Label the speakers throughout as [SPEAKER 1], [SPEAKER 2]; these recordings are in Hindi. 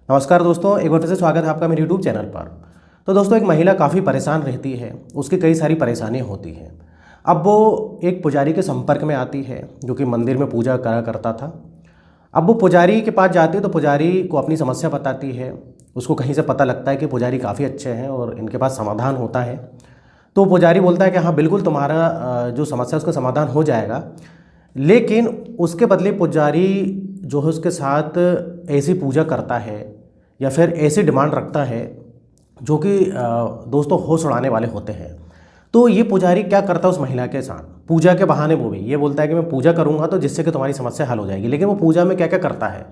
[SPEAKER 1] नमस्कार दोस्तों, एक बार फिर से स्वागत है आपका मेरे यूट्यूब चैनल पर। तो दोस्तों, एक महिला काफ़ी परेशान रहती है, उसकी कई सारी परेशानियां होती हैं। अब वो एक पुजारी के संपर्क में आती है जो कि मंदिर में पूजा करा करता था। अब वो पुजारी के पास जाती है तो पुजारी को अपनी समस्या बताती है। उसको कहीं से पता लगता है कि पुजारी काफ़ी अच्छे हैं और इनके पास समाधान होता है। तो पुजारी बोलता है कि हाँ बिल्कुल, तुम्हारा जो समस्या है उसका समाधान हो जाएगा, लेकिन उसके बदले पुजारी जो है उसके साथ ऐसी पूजा करता है या फिर ऐसी डिमांड रखता है जो कि दोस्तों होश उड़ाने वाले होते हैं। तो ये पुजारी क्या करता है उस महिला के साथ, पूजा के बहाने वो भी ये बोलता है कि मैं पूजा करूंगा तो जिससे कि तुम्हारी समस्या हल हो जाएगी। लेकिन वो पूजा में क्या क्या करता है,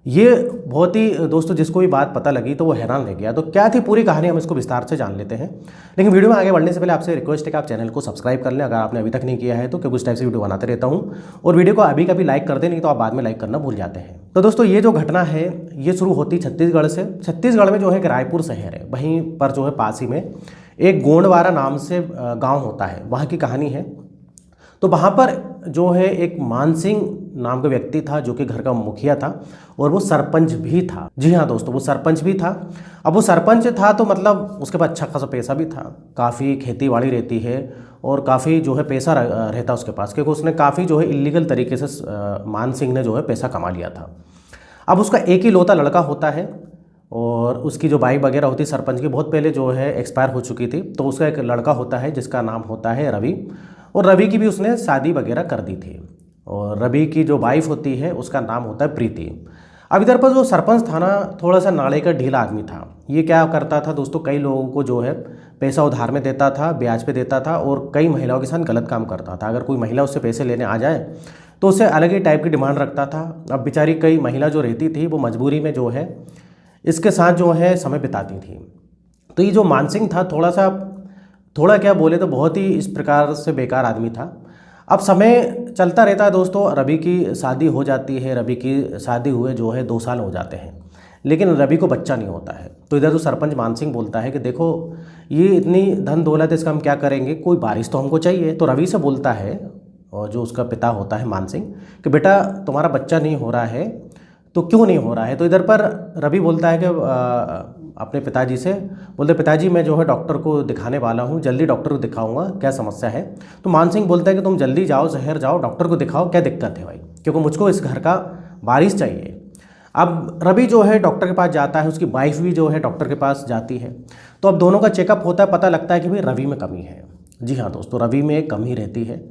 [SPEAKER 1] ये बहुत ही दोस्तों जिसको भी बात पता लगी तो वो हैरान रह गया। तो क्या थी पूरी कहानी, हम इसको विस्तार से जान लेते हैं। लेकिन वीडियो में आगे बढ़ने से पहले आपसे रिक्वेस्ट है कि आप चैनल को सब्सक्राइब कर लें अगर आपने अभी तक नहीं किया है तो, क्योंकि उस टाइप से वीडियो बनाते रहता हूँ। और वीडियो को अभी कभी लाइक कर दें, नहीं तो आप बाद में लाइक करना भूल जाते हैं। तो दोस्तों, ये जो घटना है ये शुरू होती छत्तीसगढ़ से। छत्तीसगढ़ में जो है एक रायपुर शहर है, वहीं पर जो है पास ही में एक गोंडवारा नाम से गाँव होता है, वहाँ की कहानी है। तो वहाँ पर जो है एक मानसिंह नाम का व्यक्ति था जो कि घर का मुखिया था और वो सरपंच भी था। जी हाँ दोस्तों, वो सरपंच भी था। अब वो सरपंच था तो मतलब उसके पास अच्छा खासा पैसा भी था, काफ़ी खेती बाड़ी रहती है और काफ़ी जो है पैसा रहता उसके पास, क्योंकि उसने काफ़ी जो है इलीगल तरीके से मानसिंह ने जो है पैसा कमा लिया था। अब उसका एक ही लौता लड़का होता है और उसकी जो वाइफ वगैरह होती सरपंच की बहुत पहले जो है एक्सपायर हो चुकी थी। तो उसका एक लड़का होता है जिसका नाम होता है रवि, और रवि की भी उसने शादी वगैरह कर दी थी। और रवि की जो वाइफ होती है उसका नाम होता है प्रीति। अब इधर पर जो सरपंच था ना, थोड़ा सा नाले का ढीला आदमी था। ये क्या करता था दोस्तों, कई लोगों को जो है पैसा उधार में देता था, ब्याज पे देता था और कई महिलाओं के साथ गलत काम करता था। अगर कोई महिला उससे पैसे लेने आ जाए तो उससे अलग ही टाइप की डिमांड रखता था। अब बेचारी कई महिला जो रहती थी वो मजबूरी में जो है इसके साथ जो है समय बिताती थी। तो ये जो मानसिंह था थोड़ा क्या बोले तो बहुत ही इस प्रकार से बेकार आदमी था। अब समय चलता रहता है दोस्तों, रवि की शादी हो जाती है। रवि की शादी हुए जो है 2 साल हो जाते हैं, लेकिन रवि को बच्चा नहीं होता है। तो इधर जो सरपंच मानसिंह बोलता है कि देखो ये इतनी धन दौलत इसका हम क्या करेंगे, कोई वारिस तो हमको चाहिए। तो रवि से बोलता है, और जो उसका पिता होता है मानसिंह, कि बेटा तुम्हारा बच्चा नहीं हो रहा है तो क्यों नहीं हो रहा है। तो इधर पर रवि बोलता है कि अपने पिताजी से बोलते, पिताजी मैं जो है डॉक्टर को दिखाने वाला हूँ, जल्दी डॉक्टर को दिखाऊंगा, क्या समस्या है। तो मानसिंह बोलता है कि तुम जल्दी जाओ, शहर जाओ, डॉक्टर को दिखाओ, क्या दिक्कत है भाई, क्योंकि मुझको इस घर का वारिस चाहिए। अब रवि जो है डॉक्टर के पास जाता है, उसकी वाइफ भी जो है डॉक्टर के पास जाती है। तो अब दोनों का चेकअप होता है, पता लगता है कि भाई रवि में कमी है। जी हाँ दोस्तों, रवि में कमी रहती है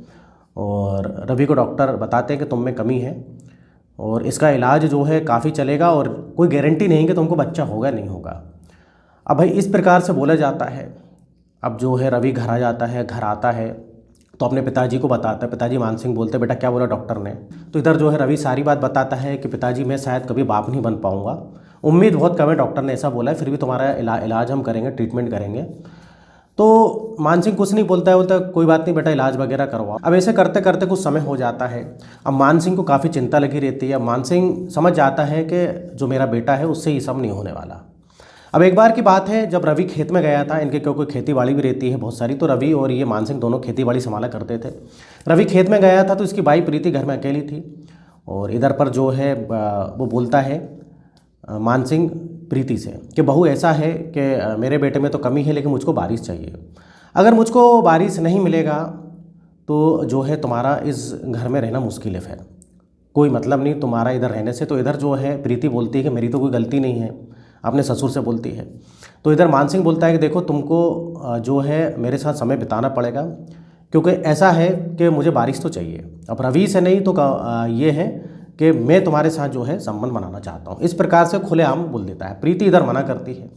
[SPEAKER 1] और रवि को डॉक्टर बताते हैं कि तुम में कमी है और इसका इलाज जो है काफ़ी चलेगा और कोई गारंटी नहीं कि तुमको बच्चा होगा नहीं होगा। अब भाई इस प्रकार से बोला जाता है। अब जो है रवि घर आ जाता है, घर आता है तो अपने पिताजी को बताता है। पिताजी मानसिंह बोलते बेटा क्या बोला डॉक्टर ने। तो इधर जो है रवि सारी बात बताता है कि पिताजी मैं शायद कभी बाप नहीं बन पाऊँगा, उम्मीद बहुत कम है, डॉक्टर ने ऐसा बोला है, फिर भी तुम्हारा इलाज हम करेंगे, ट्रीटमेंट करेंगे। तो मानसिंह कुछ नहीं बोलता है, बोलता है कोई बात नहीं बेटा, इलाज वगैरह करवाओ। अब ऐसे करते करते कुछ समय हो जाता है। अब मानसिंह को काफ़ी चिंता लगी रहती है। अब मानसिंह समझ जाता है कि जो मेरा बेटा है उससे ये सब नहीं होने वाला। अब एक बार की बात है, जब रवि खेत में गया था, इनके क्योंकि खेती बाड़ी भी रहती है बहुत सारी, तो रवि और ये मानसिंह दोनों खेती बाड़ी संभाला करते थे। रवि खेत में गया था तो इसकी बाई प्रीति घर में अकेली थी और इधर पर जो है वो बोलता है मानसिंह प्रीति से कि बहू ऐसा है कि मेरे बेटे में तो कमी है लेकिन मुझको बारिश चाहिए। अगर मुझको बारिश नहीं मिलेगा तो जो है तुम्हारा इस घर में रहना मुश्किल है, फिर कोई मतलब नहीं तुम्हारा इधर रहने से। तो इधर जो है प्रीति बोलती है कि मेरी तो कोई गलती नहीं है, अपने ससुर से बोलती है। तो इधर मानसिंह बोलता है कि देखो तुमको जो है मेरे साथ समय बिताना पड़ेगा, क्योंकि ऐसा है कि मुझे बारिश तो चाहिए। अब रवि से नहीं तो ये है कि मैं तुम्हारे साथ जो है संबंध बनाना चाहता हूँ। इस प्रकार से खुलेआम बोल देता है। प्रीति इधर मना करती है।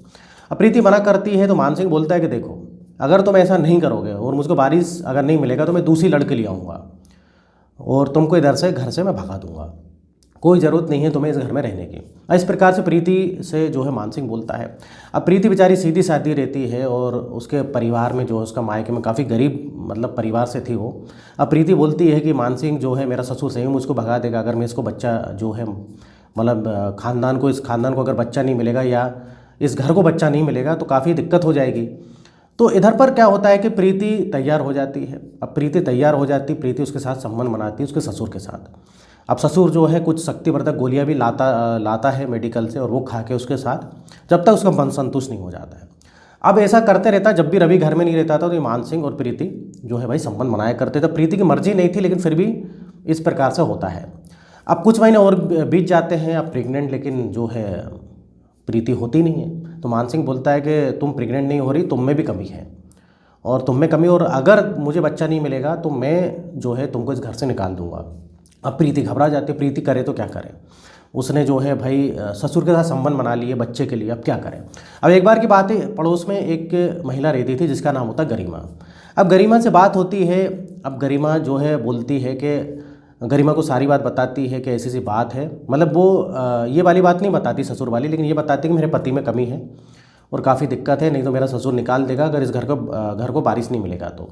[SPEAKER 1] अब प्रीति मना करती है तो मानसिंह बोलता है कि देखो अगर तुम ऐसा नहीं करोगे और मुझको बारिश अगर नहीं मिलेगा तो मैं दूसरी लड़की ले आऊँगा और तुमको इधर से घर से मैं भगा दूंगा, कोई ज़रूरत नहीं है तुम्हें इस घर में रहने की। इस प्रकार से प्रीति से जो है मानसिंह बोलता है। अब प्रीति बेचारी सीधी सादी रहती है और उसके परिवार में जो है उसका मायके में काफ़ी गरीब मतलब परिवार से थी वो। अब प्रीति बोलती है कि मानसिंह जो है मेरा ससुर सही मुझको भगा देगा अगर मैं इसको बच्चा जो है मतलब इस खानदान को अगर बच्चा नहीं मिलेगा या इस घर को बच्चा नहीं मिलेगा तो काफ़ी दिक्कत हो जाएगी। तो इधर पर क्या होता है कि प्रीति तैयार हो जाती है। अब प्रीति तैयार हो जाती, प्रीति उसके साथ संबंध बनाती है उसके ससुर के साथ। अब ससुर जो है कुछ शक्तिवर्धक गोलियां भी लाता है मेडिकल से, और वो खा के उसके साथ जब तक उसका मन संतुष्ट नहीं हो जाता है। अब ऐसा करते रहता, जब भी रवि घर में नहीं रहता था तो ये मान सिंह और प्रीति जो है भाई संबंध बनाया करते थे। प्रीति की मर्जी नहीं थी, लेकिन फिर भी इस प्रकार से होता है। अब कुछ महीने और बीत जाते हैं, अब प्रेग्नेंट लेकिन जो है प्रीति होती नहीं है। तो मान सिंह बोलता है कि तुम प्रेग्नेंट नहीं हो रही, तुम में भी कमी है, और तुम में कमी, और अगर मुझे बच्चा नहीं मिलेगा तो मैं जो है तुमको इस घर से निकाल दूंगा। अब प्रीति घबरा जाती है, प्रीति करे तो क्या करे। उसने जो है भाई ससुर के साथ संबंध बना लिए बच्चे के लिए, अब क्या करें। अब एक बार की बात है, पड़ोस में एक महिला रहती थी जिसका नाम होता गरिमा। अब गरिमा से बात होती है। अब गरिमा जो है बोलती है कि गरिमा को सारी बात बताती है कि ऐसी सी बात है, मतलब वो ये वाली बात नहीं बताती ससुर वाली, लेकिन ये बताती कि मेरे पति में कमी है और काफ़ी दिक्कत है, नहीं तो मेरा ससुर निकाल देगा अगर इस घर को वारिस नहीं मिलेगा तो।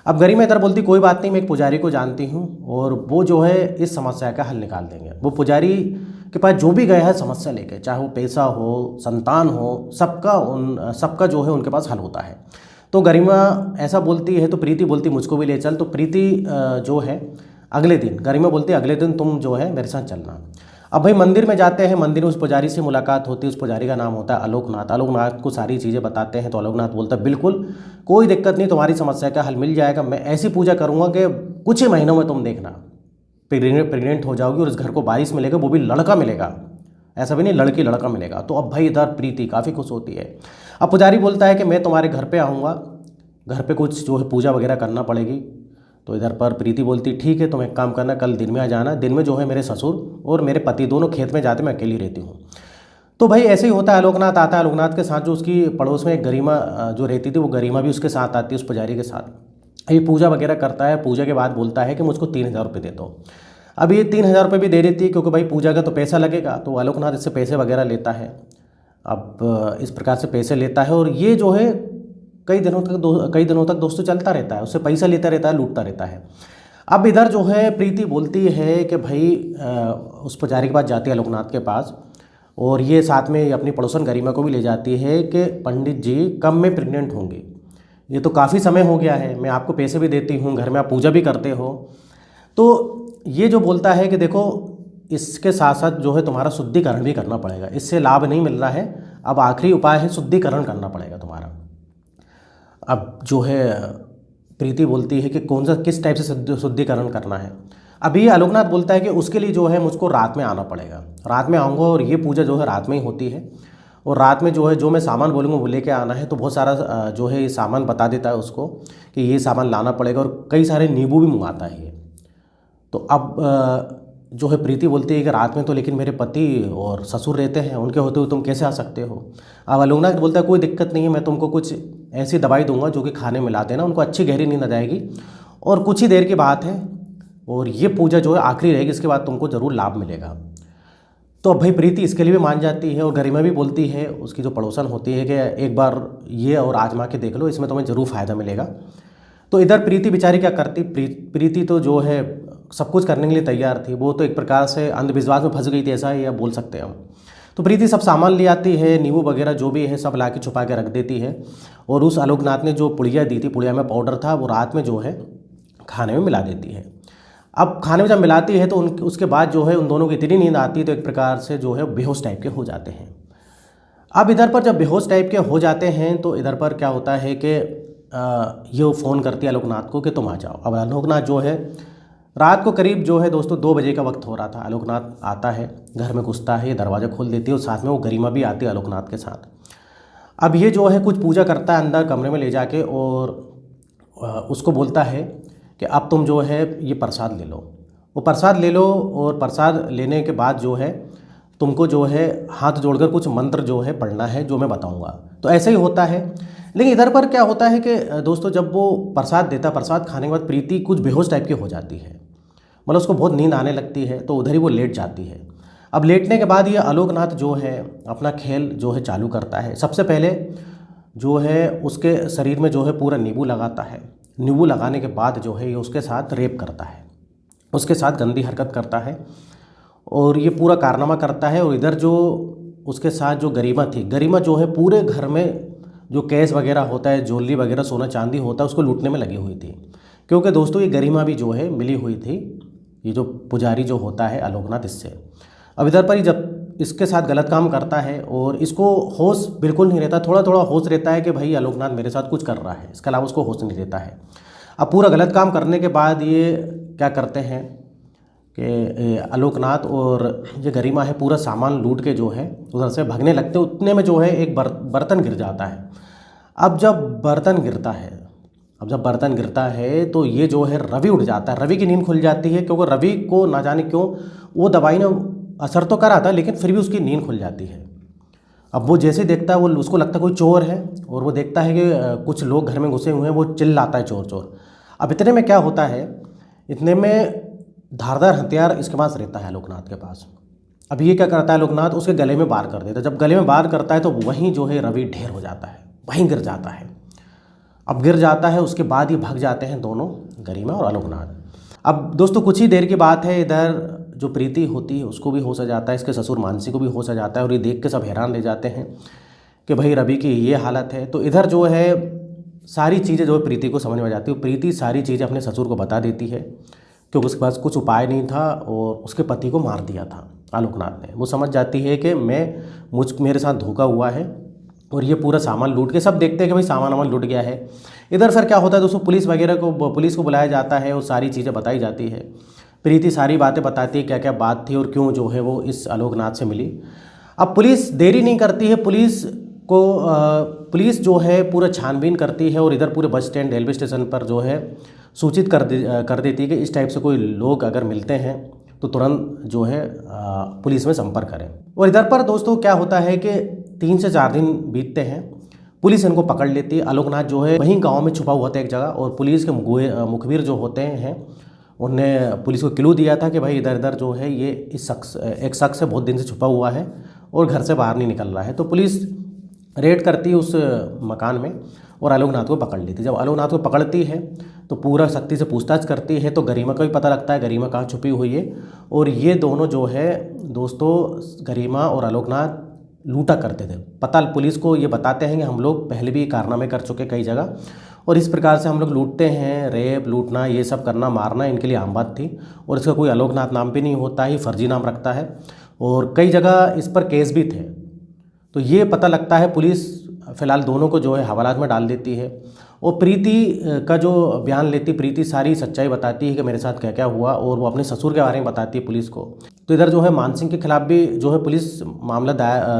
[SPEAKER 1] अब गरिमा इधर बोलती कोई बात नहीं, मैं एक पुजारी को जानती हूँ और वो जो है इस समस्या का हल निकाल देंगे। वो पुजारी के पास जो भी गया है समस्या लेके, चाहे वो पैसा हो, संतान हो, सबका जो है उनके पास हल होता है। तो गरिमा ऐसा बोलती है तो प्रीति बोलती मुझको भी ले चल। तो प्रीति जो है अगले दिन, गरिमा बोलती है अगले दिन तुम जो है मेरे साथ चलना। अब भाई मंदिर में जाते हैं, मंदिर में उस पुजारी से मुलाकात होती है। उस पुजारी का नाम होता है आलोकनाथ। आलोकनाथ को सारी चीज़ें बताते हैं तो आलोकनाथ बोलता है बिल्कुल कोई दिक्कत नहीं, तुम्हारी समस्या का हल मिल जाएगा। मैं ऐसी पूजा करूँगा कि कुछ ही महीनों में तुम देखना प्रेग्नेंट हो जाओगी और इस घर को वारिस मिलेगा, वो भी लड़का मिलेगा, ऐसा भी नहीं लड़की लड़का मिलेगा। तो अब भाई इधर प्रीति काफ़ी खुश होती है। अब पुजारी बोलता है कि मैं तुम्हारे घर पे आऊँगा, घर पे कुछ जो है पूजा वगैरह करना पड़ेगी। तो इधर पर प्रीति बोलती ठीक है, तुम एक काम करना, कल दिन में आ जाना। दिन में जो है मेरे ससुर और मेरे पति दोनों खेत में जाते, मैं अकेली रहती हूँ। तो भाई ऐसे ही होता है। आलोकनाथ आता है, आलोकनाथ के साथ जो उसकी पड़ोस में एक गरिमा जो रहती थी, वो गरिमा भी उसके साथ आती है उस पुजारी के साथ। ये पूजा वगैरह करता है। पूजा के बाद बोलता है कि मुझको 3,000 रुपये दे दो। अब ये 3,000 रुपये भी दे देती है क्योंकि भाई पूजा का तो पैसा लगेगा, तो आलोकनाथ इससे पैसे वगैरह लेता है। अब इस प्रकार से पैसे लेता है और ये जो है कई दिनों तक दोस्तों चलता रहता है, उससे पैसा लेता रहता है, लूटता रहता है। अब इधर जो है प्रीति बोलती है कि भाई उस पुजारी के पास जाती है आलोकनाथ के पास, और ये साथ में अपनी पड़ोसन गरिमा को भी ले जाती है कि पंडित जी कब मैं प्रेग्नेंट होंगी, ये तो काफ़ी समय हो गया है, मैं आपको पैसे भी देती हूँ, घर में आप पूजा भी करते हो। तो ये जो बोलता है कि देखो इसके साथ साथ जो है तुम्हारा शुद्धिकरण भी करना पड़ेगा, इससे लाभ नहीं मिल रहा है, अब आखिरी उपाय है शुद्धिकरण करना पड़ेगा तुम्हारा। अब जो है प्रीति बोलती है कि कौन सा किस टाइप से शुद्धिकरण करना है। अभी आलोकनाथ बोलता है कि उसके लिए जो है मुझको रात में आना पड़ेगा, रात में आऊँगा और ये पूजा जो है रात में ही होती है, और रात में जो है जो मैं सामान बोलूँगा वो लेके आना है। तो बहुत सारा जो है ये सामान बता देता है उसको कि ये सामान लाना पड़ेगा, और कई सारे नींबू भी मंगाता है ये। तो अब जो है प्रीति बोलती है कि रात में तो लेकिन मेरे पति और ससुर रहते हैं, उनके होते हुए तुम कैसे आ सकते हो। अब आलोकनाथ बोलता है कोई दिक्कत नहीं है, मैं तुमको कुछ ऐसी दवाई दूंगा जो कि खाने में लाते ना उनको अच्छी गहरी नींद आ जाएगी, और कुछ ही देर की बात है और ये पूजा जो है आखिरी रहेगी, इसके बाद तुमको ज़रूर लाभ मिलेगा। तो अब भाई प्रीति इसके लिए भी मान जाती है, और गरिमा भी बोलती है उसकी जो पड़ोसन होती है कि एक बार ये और आजमा के देख लो, इसमें तुम्हें ज़रूर फ़ायदा मिलेगा। तो इधर प्रीति बेचारी क्या करती, प्रीति तो जो है सब कुछ करने के लिए तैयार थी, वो तो एक प्रकार से अंधविश्वास में फंस गई थी, ऐसा या बोल सकते हैं हम। तो प्रीति सब सामान ले आती है, नींबू वगैरह जो भी है सब ला के छुपा के रख देती है, और उस आलोकनाथ ने जो पुड़िया दी थी, पुड़िया में पाउडर था, वो रात में जो है खाने में मिला देती है। अब खाने में जब मिलाती है तो उसके बाद जो है उन दोनों की इतनी नींद आती है तो एक प्रकार से जो है बेहोश टाइप के हो जाते हैं। अब इधर पर जब बेहोश टाइप के हो जाते हैं तो इधर पर क्या होता है कि ये फ़ोन करती है आलोकनाथ को कि तुम आ जाओ। अब आलोकनाथ जो है रात को करीब जो है दोस्तों 2 बजे का वक्त हो रहा था, आलोकनाथ आता है, घर में घुसता है, दरवाज़ा खोल देती है, और साथ में वो गरिमा भी आती है आलोकनाथ के साथ। अब ये जो है कुछ पूजा करता है अंदर कमरे में ले जाके, और उसको बोलता है कि अब तुम जो है ये प्रसाद ले लो। वो प्रसाद ले लो, और प्रसाद लेने के बाद जो है तुमको जो है हाथ जोड़कर कुछ मंत्र जो है पढ़ना है, जो मैं बताऊंगा। तो ऐसे ही होता है। लेकिन इधर पर क्या होता है कि दोस्तों जब वो प्रसाद देता, प्रसाद खाने के बाद प्रीति कुछ बेहोश टाइप की हो जाती है, मतलब उसको बहुत नींद आने लगती है, तो उधर ही वो लेट जाती है। अब लेटने के बाद ये आलोकनाथ जो है अपना खेल जो है चालू करता है। सबसे पहले जो है उसके शरीर में जो है पूरा नींबू लगाता है। नींबू लगाने के बाद जो है ये उसके साथ रेप करता है, उसके साथ गंदी हरकत करता है, और ये पूरा कारनामा करता है। और इधर जो उसके साथ जो गरिमा थी, गरिमा जो है पूरे घर में जो कैश वगैरह होता है, ज्वेलरी वगैरह, सोना चांदी होता है, उसको लूटने में लगी हुई थी, क्योंकि दोस्तों ये गरिमा भी जो है मिली हुई थी ये जो पुजारी जो होता है आलोकनाथ, इससे। अब इधर पर ही जब इसके साथ गलत काम करता है और इसको होश बिल्कुल नहीं रहता, थोड़ा थोड़ा होश रहता है कि भाई आलोकनाथ मेरे साथ कुछ कर रहा है, इसके अलावा उसको होश नहीं रहता है। अब पूरा गलत काम करने के बाद ये क्या करते हैं कि आलोकनाथ और ये गरिमा है पूरा सामान लूट के जो है उधर से भागने लगते हैं। उतने में जो है एक बर्तन गिर जाता है। अब जब बर्तन गिरता है तो ये जो है रवि उठ जाता है, रवि की नींद खुल जाती है, क्योंकि रवि को ना जाने क्यों वो दवाई ने असर तो करा था लेकिन फिर भी उसकी नींद खुल जाती है। अब वो जैसे देखता है, वो उसको लगता है कोई चोर है और वो देखता है कि कुछ लोग घर में घुसे हुए हैं, वो चिल्लाता है चोर चोर। अब इतने में क्या होता है, इतने में धारदार हथियार इसके पास रहता है आलोकनाथ के पास। अब ये क्या करता है आलोकनाथ, उसके गले में वार कर देता है। जब गले में वार करता है तो वहीं जो है रवि ढेर हो जाता है, वहीं गिर जाता है। अब गिर जाता है, उसके बाद ही भाग जाते हैं दोनों, गरिमा और आलोकनाथ। अब दोस्तों कुछ ही देर की बात है, इधर जो प्रीति होती है उसको भी होश आ जाता है, इसके ससुर मानसी को भी होश आ जाता है और ये देख के सब हैरान रह जाते हैं कि भाई रवि की ये हालत है। तो इधर जो है सारी चीज़ें जो है प्रीति को समझ में आ जाती है। प्रीति सारी चीज़ें अपने ससुर को बता देती है क्योंकि उसके पास कुछ उपाय नहीं था और उसके पति को मार दिया था आलोकनाथ ने। वो समझ जाती है कि मेरे साथ धोखा हुआ है और ये पूरा सामान लूट के, सब देखते हैं कि भाई सामान लूट गया है। इधर फिर क्या होता है दोस्तों, पुलिस को बुलाया जाता है और सारी चीज़ें बताई जाती है। प्रीति सारी बातें बताती है क्या क्या बात थी और क्यों जो है वो इस आलोकनाथ से मिली। अब पुलिस देरी नहीं करती है, पुलिस जो है पूरा छानबीन करती है और इधर पूरे बस स्टैंड रेलवे स्टेशन पर जो है सूचित कर देती है कि इस टाइप से कोई लोग अगर मिलते हैं तो तुरंत जो है पुलिस में संपर्क करें। और इधर पर दोस्तों क्या होता है कि 3 से 4 दिन बीतते हैं, पुलिस इनको पकड़ लेती है। आलोकनाथ जो है वहीं गांव में छुपा हुआ था एक जगह और पुलिस के मुखबिर जो होते हैं उनने पुलिस को क्लू दिया था कि भाई इधर इधर जो है ये एक शख्स है, बहुत दिन से छुपा हुआ है और घर से बाहर नहीं निकल रहा है। तो पुलिस रेड करती है उस मकान में और आलोकनाथ को पकड़ लेती है। जब आलोकनाथ को पकड़ती है तो पूरा सख्ती से पूछताछ करती है, तो गरिमा का भी पता लगता है गरिमा कहाँ छुपी हुई है। और ये दोनों जो है दोस्तों, गरिमा और आलोकनाथ लूटा करते थे। पता पुलिस को ये बताते हैं कि हम लोग पहले भी कारनामे कर चुके कई जगह और इस प्रकार से हम लोग लूटते हैं, रेप लूटना ये सब करना, मारना इनके लिए आम बात थी। और इसका कोई आलोकनाथ नाम भी नहीं होता है, फर्जी नाम रखता है और कई जगह इस पर केस भी थे। तो ये पता लगता है, पुलिस फ़िलहाल दोनों को जो है हवालात में डाल देती है और प्रीति का जो बयान लेती, प्रीति सारी सच्चाई बताती है कि मेरे साथ क्या क्या हुआ और वो अपने ससुर के बारे में बताती है पुलिस को। तो इधर जो है मान सिंह के खिलाफ भी जो है पुलिस मामला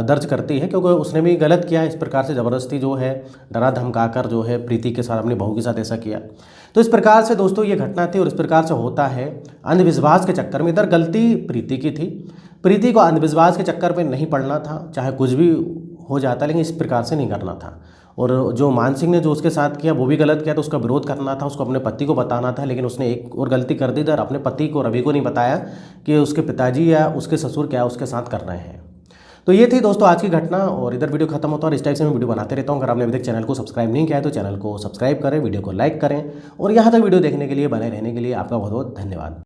[SPEAKER 1] दर्ज करती है क्योंकि उसने भी गलत किया, इस प्रकार से ज़बरदस्ती जो है डरा धमकाकर जो है प्रीति के साथ, अपनी बहू के साथ ऐसा किया। तो इस प्रकार से दोस्तों ये घटना थी और इस प्रकार से होता है अंधविश्वास के चक्कर में। इधर गलती प्रीति की थी, प्रीति को अंधविश्वास के चक्कर में नहीं पड़ना था, चाहे कुछ भी हो जाता, लेकिन इस प्रकार से नहीं करना था। और जो मान सिंह ने जो उसके साथ किया वो भी गलत किया, तो उसका विरोध करना था, उसको अपने पति को बताना था, लेकिन उसने एक और गलती कर दी, इधर अपने पति को, रवि को नहीं बताया कि उसके पिताजी या उसके ससुर क्या उसके साथ कर रहे हैं। तो ये थी दोस्तों आज की घटना और इधर वीडियो खत्म होता है और इस टाइप से मैं वीडियो बनाते रहता हूँ। अगर आपने अभी तक चैनल को सब्सक्राइब नहीं किया है तो चैनल को सब्सक्राइब करें, वीडियो को लाइक करें और यहाँ तक वीडियो देखने के लिए, बने रहने के लिए आपका बहुत बहुत धन्यवाद।